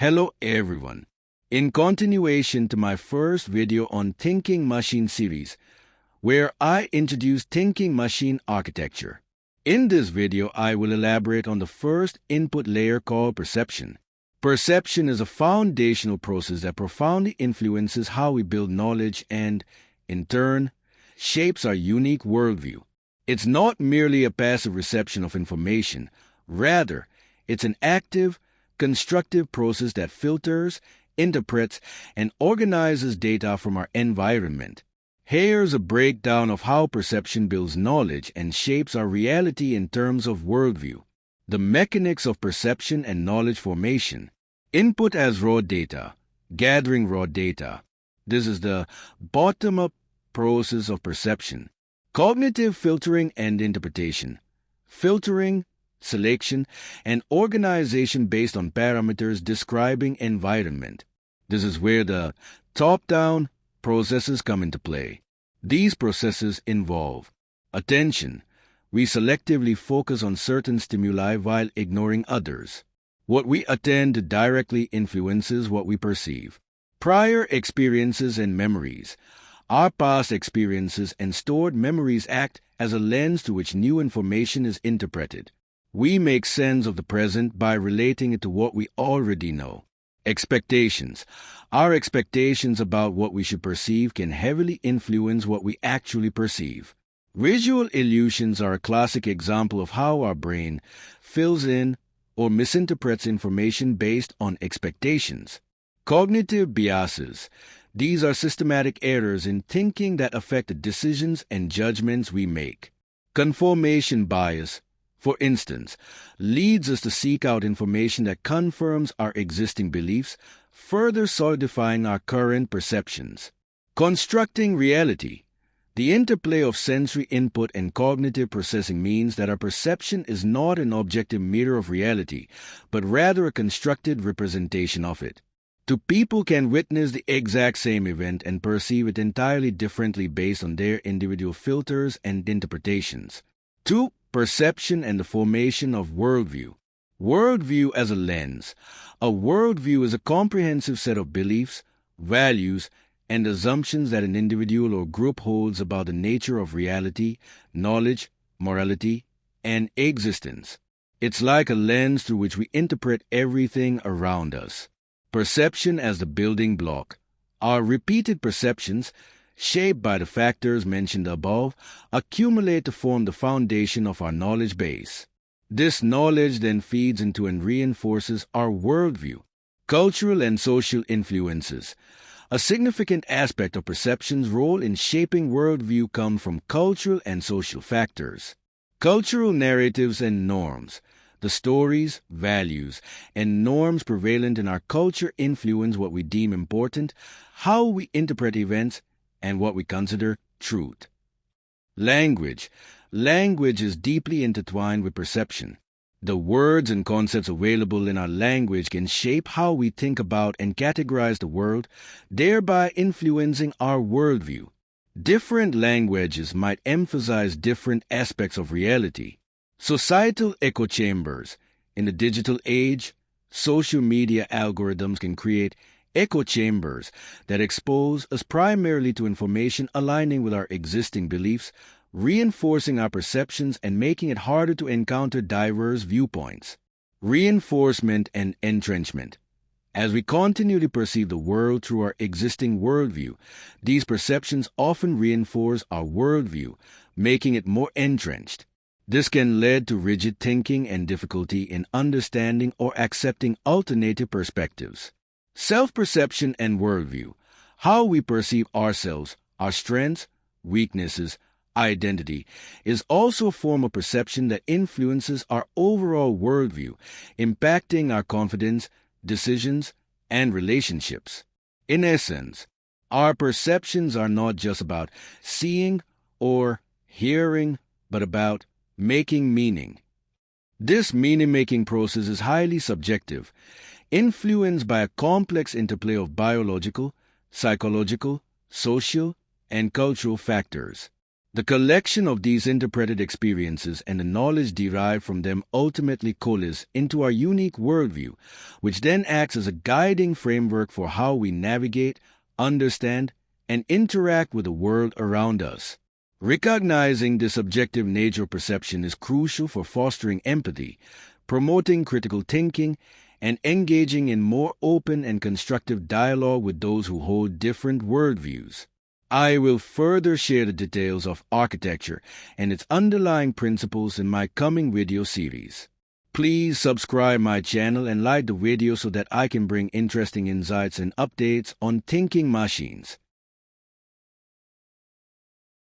Hello everyone. In continuation to my first video on Thinking Machine series, where I introduced thinking machine architecture. In this video, I will elaborate on the first input layer called perception. Perception is a foundational process that profoundly influences how we build knowledge and, in turn, shapes our unique worldview. It's not merely a passive reception of information. Rather, it's an active, constructive process that filters, interprets, and organizes data from our environment. Here's a breakdown of how perception builds knowledge and shapes our reality in terms of worldview. The mechanics of perception and knowledge formation. Input as raw data. Gathering raw data. This is the bottom-up process of perception. Cognitive filtering and interpretation. Filtering, selection, and organization based on parameters describing environment. This is where the top-down processes come into play. These processes involve attention. We selectively focus on certain stimuli while ignoring others. What we attend to directly influences what we perceive. Prior experiences and memories. Our past experiences and stored memories act as a lens through which new information is interpreted. We make sense of the present by relating it to what we already know. Expectations. Our expectations about what we should perceive can heavily influence what we actually perceive. Visual illusions are a classic example of how our brain fills in or misinterprets information based on expectations. Cognitive biases. These are systematic errors in thinking that affect the decisions and judgments we make. Confirmation bias, for instance, leads us to seek out information that confirms our existing beliefs, further solidifying our current perceptions. Constructing reality. The interplay of sensory input and cognitive processing means that our perception is not an objective mirror of reality, but rather a constructed representation of it. Two people can witness the exact same event and perceive it entirely differently based on their individual filters and interpretations. 2. Perception and the formation of worldview. Worldview as a lens. A worldview is a comprehensive set of beliefs, values, and assumptions that an individual or group holds about the nature of reality, knowledge, morality, and existence. It's like a lens through which we interpret everything around us. Perception as the building block. Our repeated perceptions, shaped by the factors mentioned above, accumulate to form the foundation of our knowledge base. This knowledge then feeds into and reinforces our worldview. Cultural and social influences. A significant aspect of perception's role in shaping worldview comes from cultural and social factors. Cultural narratives and norms. The stories, values, and norms prevalent in our culture influence what we deem important, how we interpret events, and what we consider truth. Language. Language is deeply intertwined with perception. The words and concepts available in our language can shape how we think about and categorize the world, thereby influencing our worldview. Different languages might emphasize different aspects of reality. Societal echo chambers. In the digital age, social media algorithms can create echo chambers that expose us primarily to information aligning with our existing beliefs, reinforcing our perceptions and making it harder to encounter diverse viewpoints. Reinforcement and entrenchment. As we continually perceive the world through our existing worldview, these perceptions often reinforce our worldview, making it more entrenched. This can lead to rigid thinking and difficulty in understanding or accepting alternative perspectives. Self-perception and worldview. How we perceive ourselves, our strengths, weaknesses, identity, is also a form of perception that influences our overall worldview, impacting our confidence, decisions, and relationships. In essence, our perceptions are not just about seeing or hearing, but about making meaning. This meaning-making process is highly subjective, influenced by a complex interplay of biological, psychological, social, and cultural factors. The collection of these interpreted experiences and the knowledge derived from them ultimately coalesce into our unique worldview, which then acts as a guiding framework for how we navigate, understand, and interact with the world around us. Recognizing this objective nature of perception is crucial for fostering empathy, promoting critical thinking, and engaging in more open and constructive dialogue with those who hold different worldviews. I will further share the details of architecture and its underlying principles in my coming video series. Please subscribe my channel and like the video so that I can bring interesting insights and updates on thinking machines.